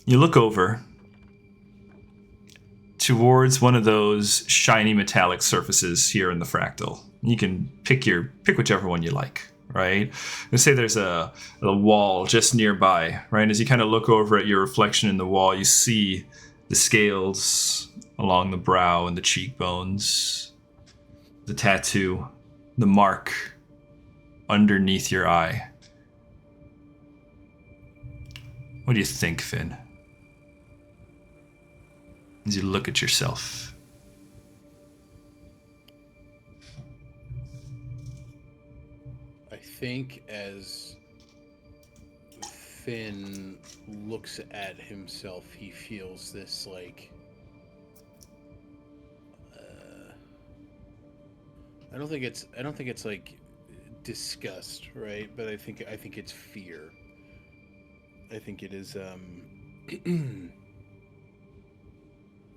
You look over towards one of those shiny metallic surfaces here in the fractal. You can pick whichever one you like, right? Let's say there's a wall just nearby, right? As you kind of look over at your reflection in the wall, you see the scales along the brow and the cheekbones, the tattoo, the mark underneath your eye. What do you think, Finn? As you look at yourself. I think as Finn looks at himself, he feels this I don't think it's like disgust, right? But I think it's fear. I think it is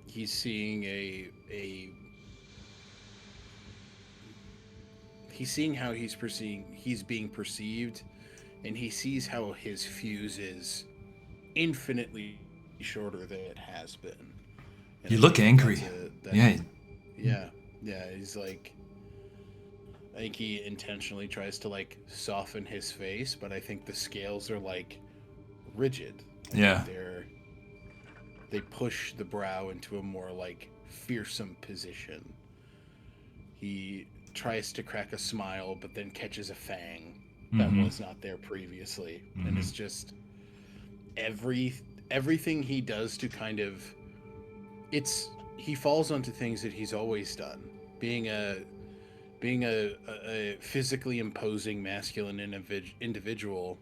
he's seeing a he's seeing how he's being perceived, and he sees how his fuse is infinitely shorter than it has been. And You I look think angry. that Yeah. yeah, yeah, he's like, I think he intentionally tries to like soften his face, but I think the scales are like rigid. I think Yeah. they push the brow into a more like fearsome position. He tries to crack a smile, but then catches a fang that Mm-hmm. was not there previously, and Mm-hmm. it's just every everything he does to kind of he falls onto things that he's always done, being a physically imposing masculine individual,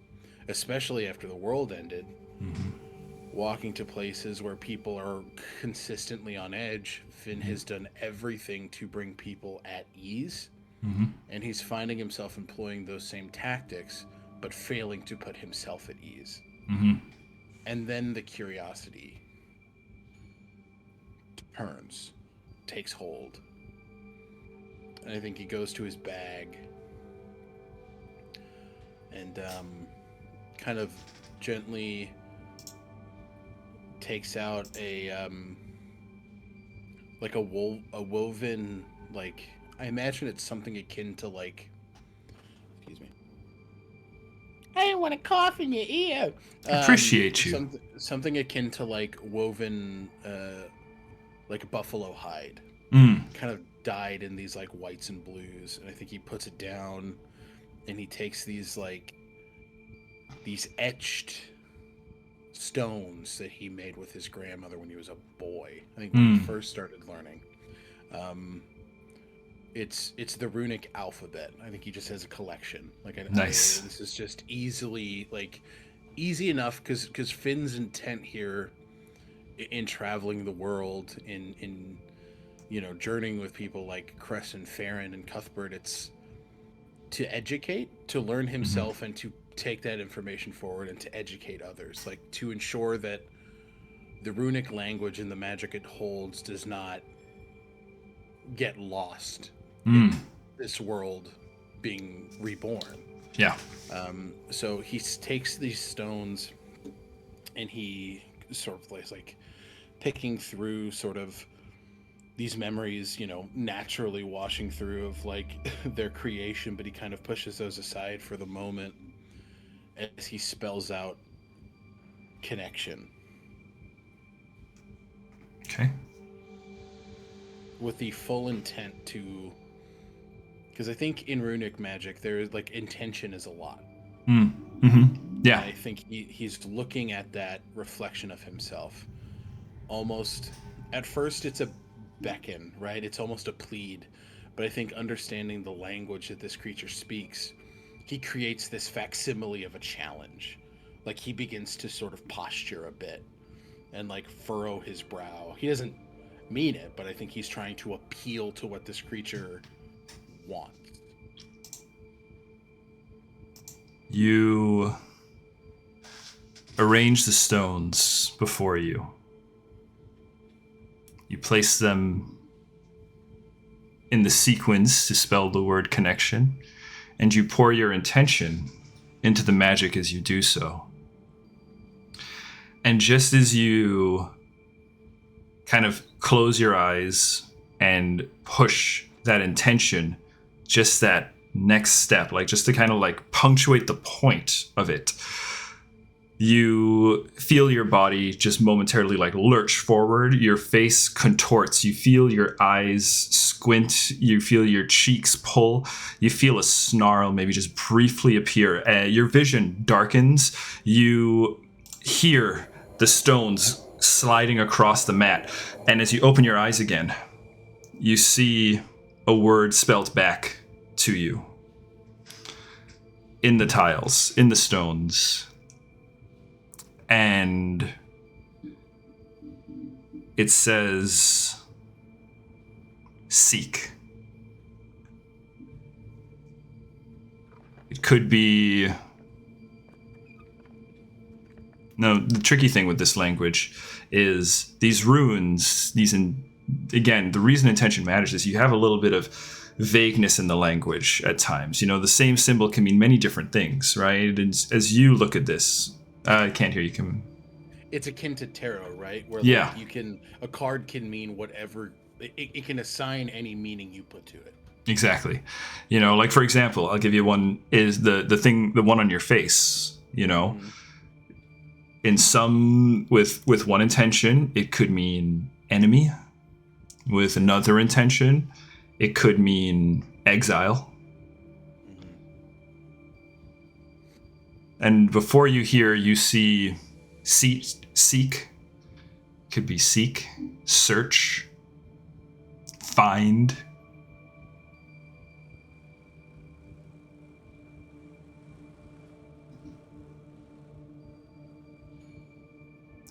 especially after the world ended, Mm-hmm. walking to places where people are consistently on edge. Finn has done everything to bring people at ease, Mm-hmm. and he's finding himself employing those same tactics, but failing to put himself at ease. Mm-hmm. And then the curiosity turns, takes hold. And I think he goes to his bag and kind of gently takes out a woven, like, I imagine it's something akin to like, excuse me, I didn't want to cough in your ear. Appreciate you. Something akin to like woven, like buffalo hide, Mm. kind of dyed in these like whites and blues. And I think he puts it down, and he takes these etched stones that he made with his grandmother when he was a boy. I think when he Mm. first started learning. Um, it's the runic alphabet. I think he just has a collection. Like Nice. this is just easy enough because Finn's intent here in traveling the world in journeying with people like Cress and Farron and Cuthbert. It's to educate, to learn Mm-hmm. himself, and to take that information forward and to educate others, like to ensure that the runic language and the magic it holds does not get lost Mm. in this world being reborn. Yeah. So he takes these stones and he sort of like picking through sort of these memories, naturally washing through of like their creation, but he kind of pushes those aside for the moment as he spells out connection Okay. with the full intent to, because I think in runic magic there is like intention is a lot. Mm. Mm-hmm. And Yeah. I think he's looking at that reflection of himself. Almost at first it's a beckon, right? It's almost a plead. But I think understanding the language that this creature speaks, he creates this facsimile of a challenge. Like he begins to sort of posture a bit and like furrow his brow. He doesn't mean it, but I think he's trying to appeal to what this creature wants. You arrange the stones before you. You place them in the sequence to spell the word connection, and you pour your intention into the magic as you do so. And just as you kind of close your eyes and push that intention, just that next step, like just to kind of like punctuate the point of it, you feel your body just momentarily like lurch forward. Your face contorts. You feel your eyes squint. You feel your cheeks pull. You feel a snarl maybe just briefly appear. Your vision darkens. You hear the stones sliding across the mat. And as you open your eyes again, you see a word spelt back to you in the tiles, in the stones. And it says, seek. It could be... No, the tricky thing with this language is these runes, again, the reason intention matters is you have a little bit of vagueness in the language at times. You know, the same symbol can mean many different things, right? And as you look at this, I can't hear you. It's akin to tarot, right? Where Yeah. a card can mean whatever, it can assign any meaning you put to it. Exactly. You know, like for example, I'll give you one, is the one on your face, you know. Mm-hmm. In some, with one intention, it could mean enemy. With another intention, it could mean exile. Mm-hmm. And before you hear, you see seek. Could be seek, search, find.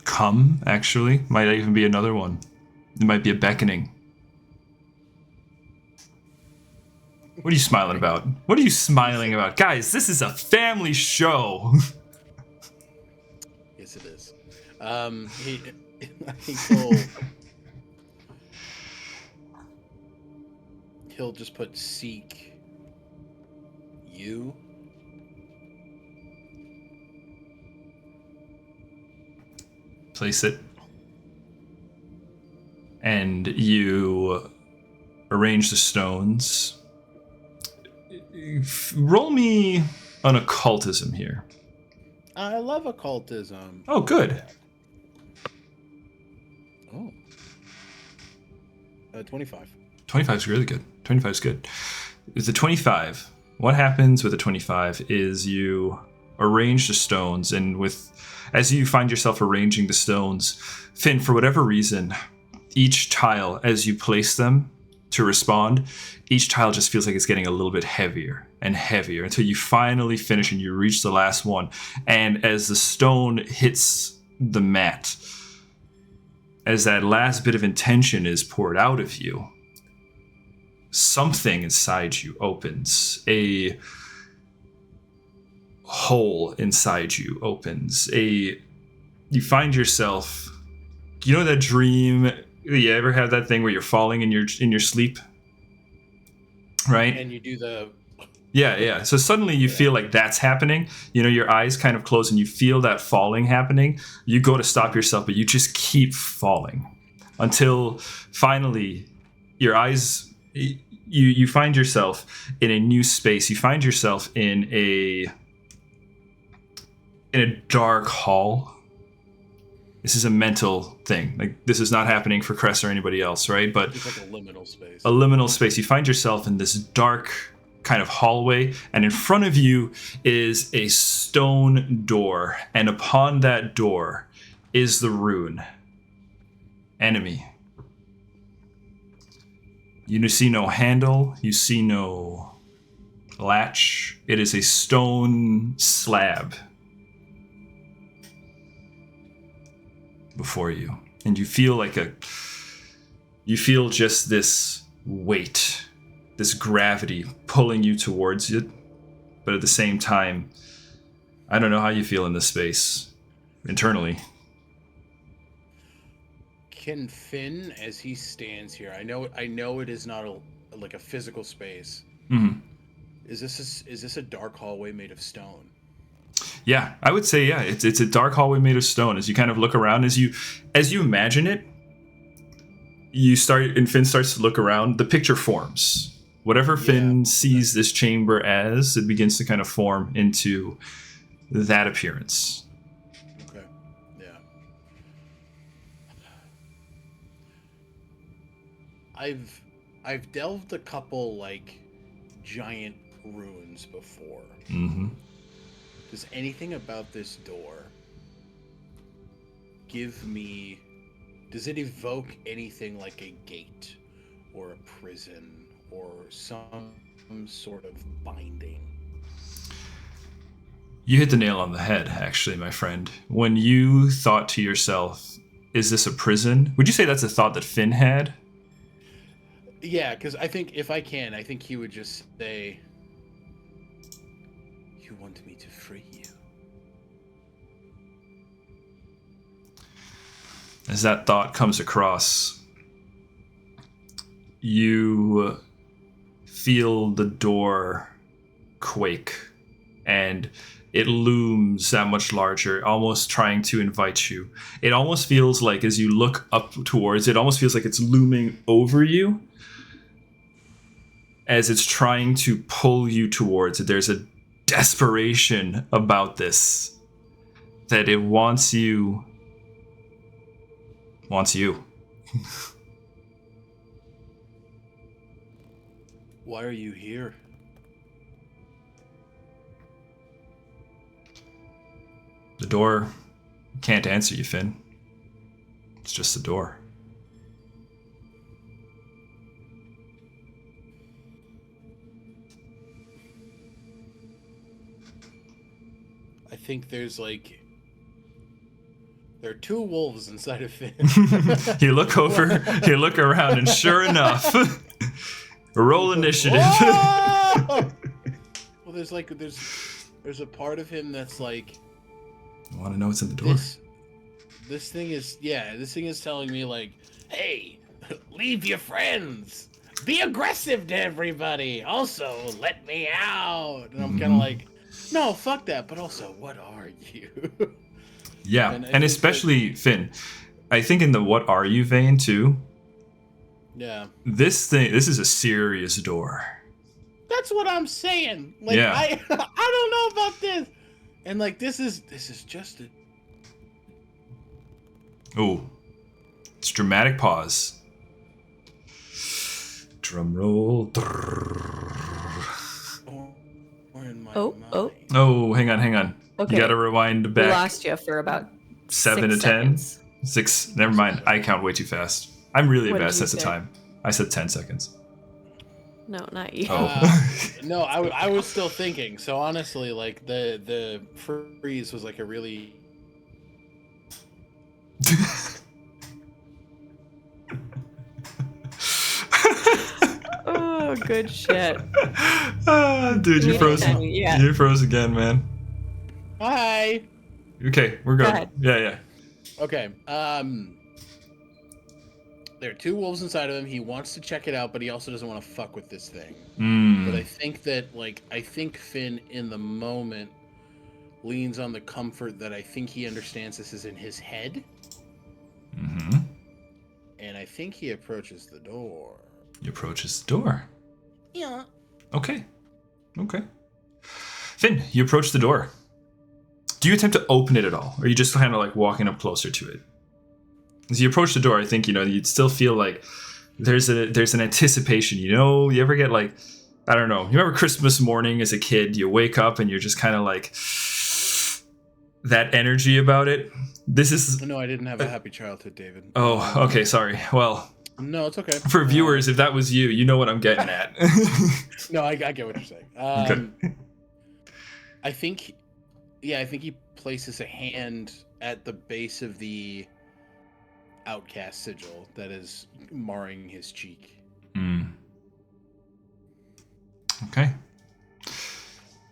Come, actually, might even be another one. It might be a beckoning. What are you smiling about? What are you smiling about? Guys, this is a family show. Yes, it is. He'll just put seek you. Place it. And you arrange the stones. Roll me an occultism here. I love occultism. Oh, good. Oh. 25. 25 is really good. 25 is good. With the 25, what happens with the 25 is you arrange the stones, and as you find yourself arranging the stones, Finn, for whatever reason, each tile, as you place them to respond, each tile just feels like it's getting a little bit heavier and heavier until you finally finish and you reach the last one. And as the stone hits the mat, as that last bit of intention is poured out of you, something inside you opens. A hole inside you opens. You find yourself, you know that dream, you ever have that thing where you're falling in your sleep? Right? And you do the... Yeah. So suddenly you feel like that's happening. You know, your eyes kind of close and you feel that falling happening. You go to stop yourself, but you just keep falling until finally your eyes, you find yourself in a new space. You find yourself in a dark hall. This is a mental thing. Like, this is not happening for Cress or anybody else, right? But it's like a liminal space. A liminal space. You find yourself in this dark kind of hallway, and in front of you is a stone door, and upon that door is the rune enemy. You see no handle. You see no latch. It is a stone slab before you, and you feel just this weight, this gravity pulling you towards it. But at the same time, I don't know how you feel in this space internally. Can Finn, as he stands here, I know it is not like a physical space. Mm-hmm. Is this a dark hallway made of stone? Yeah, I would say it's a dark hallway made of stone. As you kind of look around, as you imagine it, Finn starts to look around. The picture forms. Whatever Finn sees this chamber as, it begins to kind of form into that appearance. Okay. Yeah. I've delved a couple like giant ruins before. Mm-hmm. Does anything about this door does it evoke anything like a gate or a prison or some sort of binding? You hit the nail on the head, actually, my friend. When you thought to yourself, is this a prison? Would you say that's a thought that Finn had? Yeah, because I think I think he would just say, "You want me to free you?" As that thought comes across, you feel the door quake, and it looms that much larger, almost trying to invite you. It almost feels like, as you look up towards it, almost feels like it's looming over you, as it's trying to pull you towards it. There's a desperation about this, that it wants you. Why are you here? The door can't answer you, Finn. It's just a door. I think there are two wolves inside of Finn. You look over, you look around, and sure enough, roll initiative. Well, there's a part of him that's like, I want to know what's in the door. This thing is telling me like, hey, leave your friends. Be aggressive to everybody. Also, let me out. And I'm kind of like, no, fuck that. But also, what are you? Yeah, and especially Finn. I think in the "what are you" vein too. Yeah. This is a serious door. That's what I'm saying. Like, yeah. I don't know about this. And like, this is just a. Oh, it's dramatic pause. Drum roll. Oh, hang on. Okay. You gotta rewind back. We lost you for about 7 to 10. Seconds. 6. Never mind. I count way too fast. I'm really a bad sense of time. I said 10 seconds. No, not you. No, I was still thinking. So honestly, like the freeze was like a really. Oh, good shit. Dude, you froze. Yeah. You froze again, man. Hi. Okay, we're good. Go ahead. Yeah. Okay. There are two wolves inside of him. He wants to check it out, but he also doesn't want to fuck with this thing. But I think that, I think Finn in the moment leans on the comfort that I think he understands this is in his head. Mm-hmm. And I think he approaches the door. He approaches the door. Yeah. Okay. Finn, you approach the door. Do you attempt to open it at all? Or are you just kind of like walking up closer to it? As you approach the door, I think, you'd still feel like there's an anticipation. You ever get like, I don't know, you remember Christmas morning as a kid, you wake up and you're just kind of like, that energy about it. This is... No, I didn't have a happy childhood, David. Oh, okay, sorry. Well... No, it's okay. For viewers, if that was you know what I'm getting at. No, I get what you're saying. Okay. I think he places a hand at the base of the outcast sigil that is marring his cheek. Okay.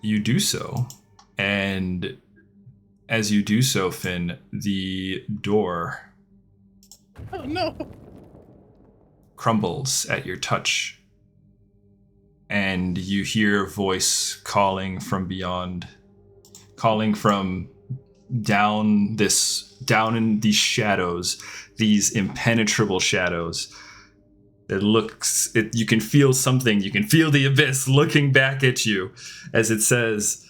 You do so, and as you do so, Finn, the door crumbles at your touch, and you hear a voice calling from beyond, calling from down in these shadows, these impenetrable shadows. You can feel something. You can feel the abyss looking back at you as it says,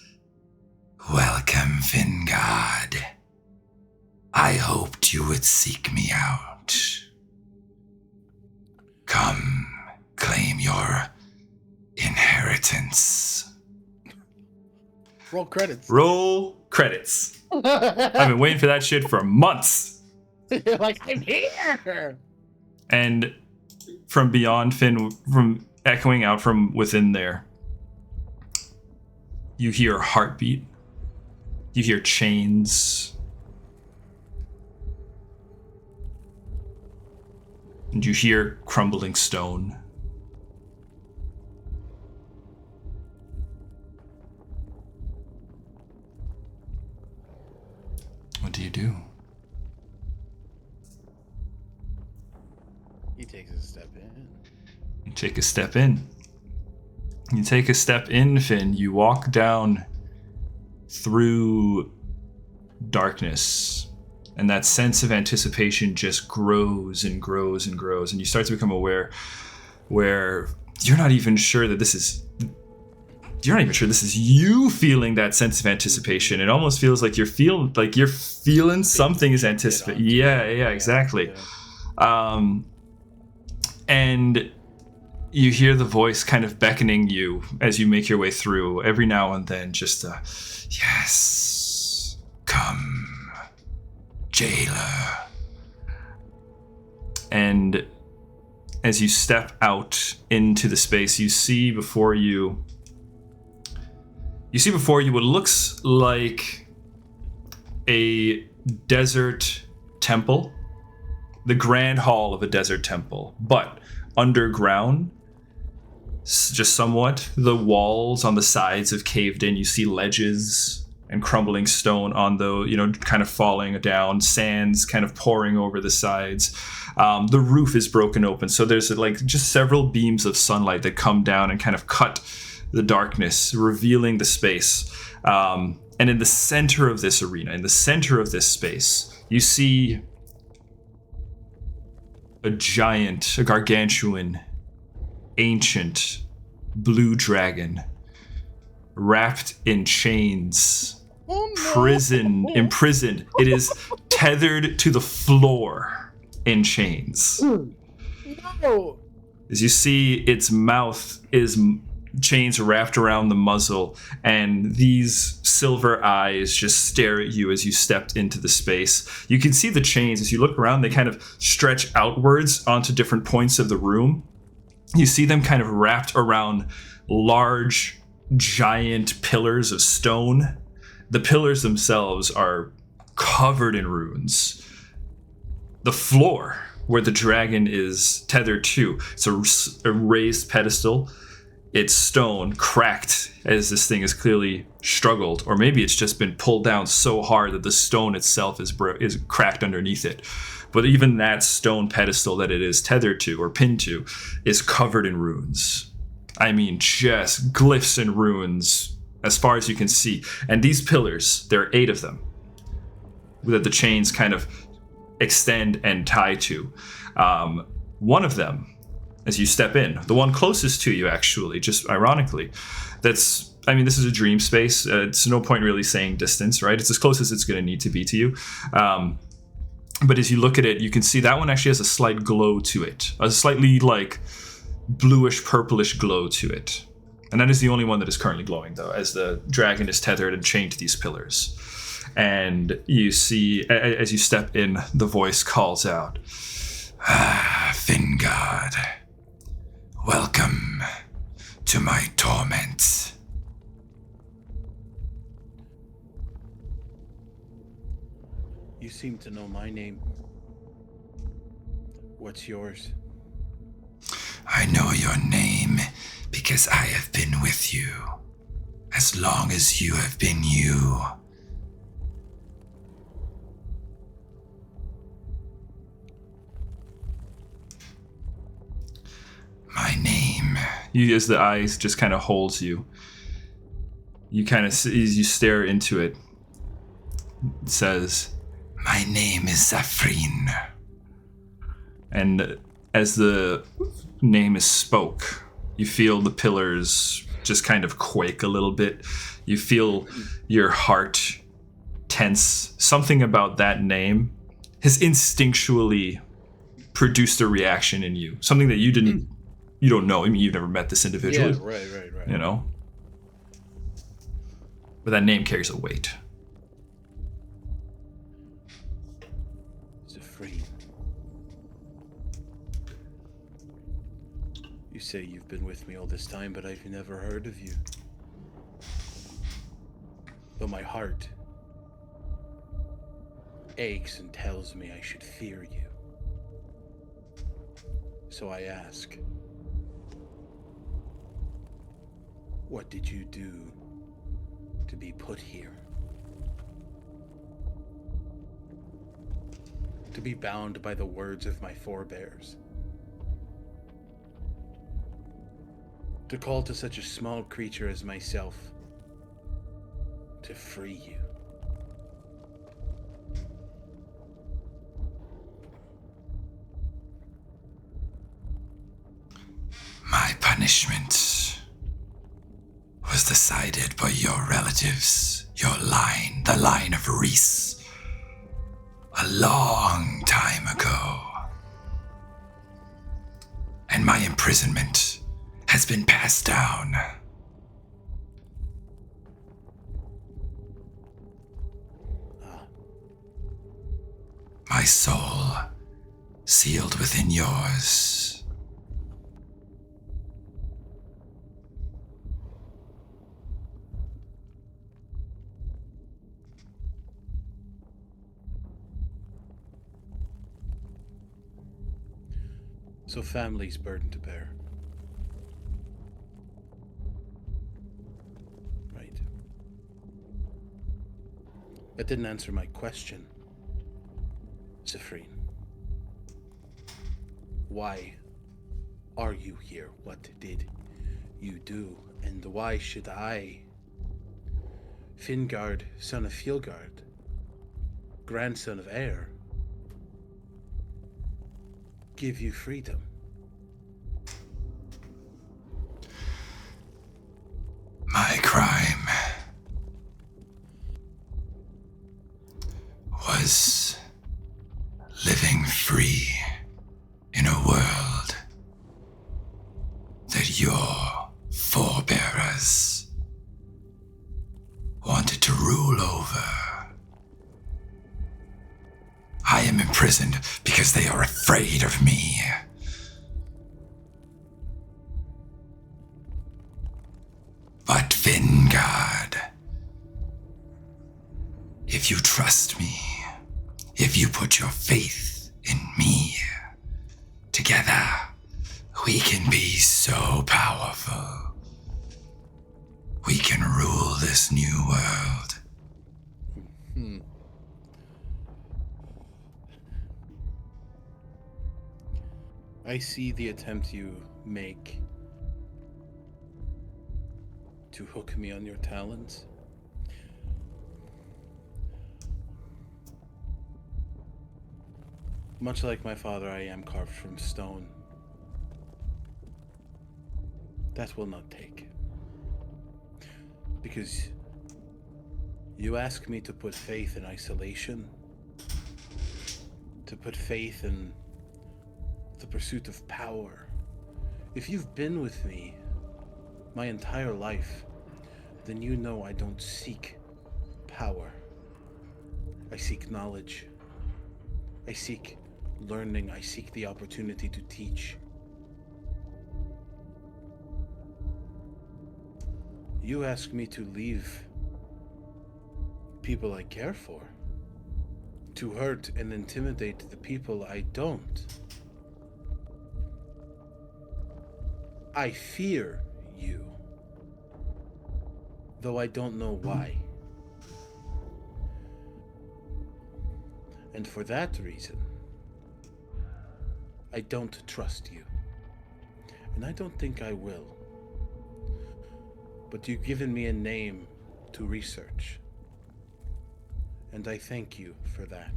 "Welcome, Vingard. I hoped you would seek me out. Come, claim your inheritance." Roll credits. Roll credits. I've been waiting for that shit for months. You're like, I'm here. And from beyond, Finn, from echoing out from within there, you hear a heartbeat. You hear chains. And you hear crumbling stone. What do you do? He takes a step in. You take a step in. You take a step in, Finn. You walk down through darkness. And that sense of anticipation just grows and grows and grows. And you start to become aware where you're not even sure that this is you feeling that sense of anticipation. It almost feels like you're feeling something is anticipated. Yeah, exactly. Yeah. And you hear the voice kind of beckoning you as you make your way through. Every now and then, just a, "Yes, come, jailer." And as you step out into the space, you see before you what looks like a desert temple, the grand hall of a desert temple, but underground, just somewhat. The walls on the sides have caved in. You see ledges and crumbling stone on the, kind of falling down, sands kind of pouring over the sides. The roof is broken open, so there's just several beams of sunlight that come down and kind of cut the darkness, revealing the space. And in the center of this arena, in the center of this space, you see a gargantuan, ancient blue dragon wrapped in chains, imprisoned. It is tethered to the floor in chains. No. As you see, its mouth is chains wrapped around the muzzle, and these silver eyes just stare at you as you stepped into the space. You can see the chains as you look around. They kind of stretch outwards onto different points of the room. You see them kind of wrapped around large, giant pillars of stone. The pillars themselves are covered in runes. The floor where the dragon is tethered to, it's a raised pedestal. It's stone, cracked, as this thing has clearly struggled, or maybe it's just been pulled down so hard that the stone itself is cracked underneath it. But even that stone pedestal that it is tethered to or pinned to is covered in runes. I mean, just glyphs and runes as far as you can see. And these pillars, there are 8 of them that the chains kind of extend and tie to. One of them, as you step in, the one closest to you, actually, just ironically, this is a dream space. It's no point really saying distance, right? It's as close as it's going to need to be to you. But as you look at it, you can see that one actually has a slight glow to it, a slightly bluish, purplish glow to it. And that is the only one that is currently glowing, though, as the dragon is tethered and chained to these pillars. And you see, as you step in, the voice calls out, "Vingard, welcome to my torment." You seem to know my name. What's yours? I know your name because I have been with you as long as you have been you. My name, as the eyes just kind of holds you. You kind of, as you stare into it, it says, "My name is Zafreen." And as the name is spoke, you feel the pillars just kind of quake a little bit. You feel your heart tense. Something about that name has instinctually produced a reaction in you. Something that you don't know. I mean, you've never met this individual. Yeah, right. You know? But that name carries a weight. Zafreen. You say you've been with me all this time, but I've never heard of you. But my heart aches and tells me I should fear you. So I ask, what did you do to be put here? To be bound by the words of my forebears? To call to such a small creature as myself to free you? My punishment was decided by your relatives, your line, the line of Reese, a long time ago. And my imprisonment has been passed down. My soul sealed within yours. So family's burden to bear. Right. That didn't answer my question, Zafreen. Why are you here? What did you do? And why should I, Fingard, son of Fjelgard, grandson of Air, give you freedom? My crime was living free in a world that your forebearers wanted to rule over. I am imprisoned because they are afraid of me. But Vingard, if you trust me, if you put your faith in me, together we can be so powerful. We can rule this new world. I see the attempt you make to hook me on your talons. Much like my father, I am carved from stone. That will not take. Because you ask me to put faith in isolation, to put faith in the pursuit of power. If you've been with me my entire life, then you know I don't seek power. I seek knowledge. I seek learning. I seek the opportunity to teach. You ask me to leave people I care for, to hurt and intimidate the people I don't. I fear you, though I don't know why. And for that reason, I don't trust you. And I don't think I will. But you've given me a name to research. And I thank you for that.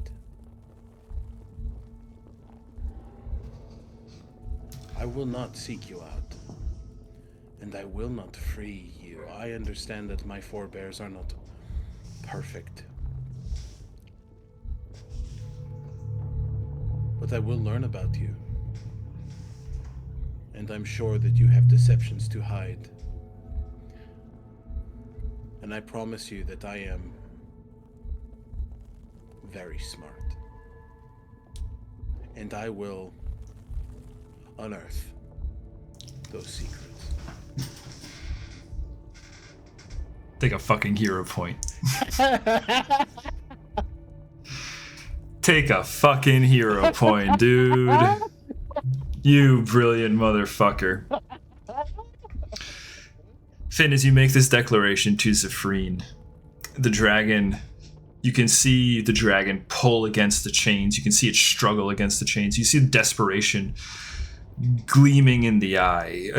I will not seek you out, and I will not free you. I understand that my forebears are not perfect. But I will learn about you. And I'm sure that you have deceptions to hide. And I promise you that I am very smart. And I will unearth those secrets. Take a fucking hero point. Take a fucking hero point, dude. You brilliant motherfucker. Finn, as you make this declaration to Zephrine, the dragon, you can see the dragon pull against the chains. You can see it struggle against the chains. You see the desperation gleaming in the eye.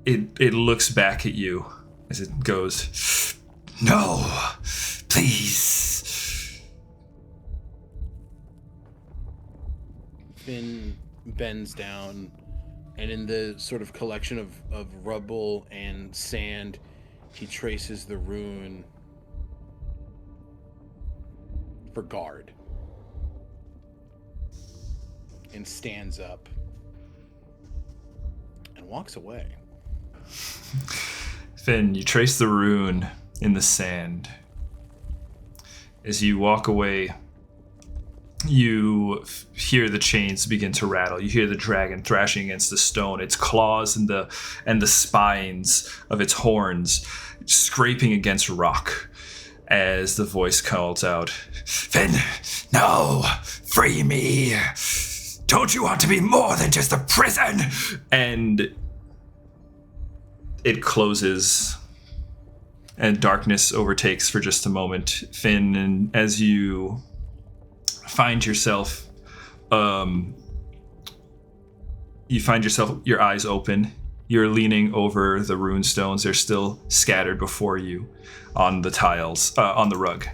It looks back at you as it goes, No, please. Finn bends down, and in the sort of collection of rubble and sand, he traces the rune for guard. And stands up and walks away. Finn, you trace the rune in the sand. As you walk away, you hear the chains begin to rattle. You hear the dragon thrashing against the stone, its claws and the spines of its horns scraping against rock as the voice calls out, Finn, no, free me. Don't you want to be more than just a prison? and it closes and darkness overtakes for just a moment, Finn, and as you find yourself your eyes open, you're leaning over the rune stones. They're still scattered before you on the tiles, on the rug.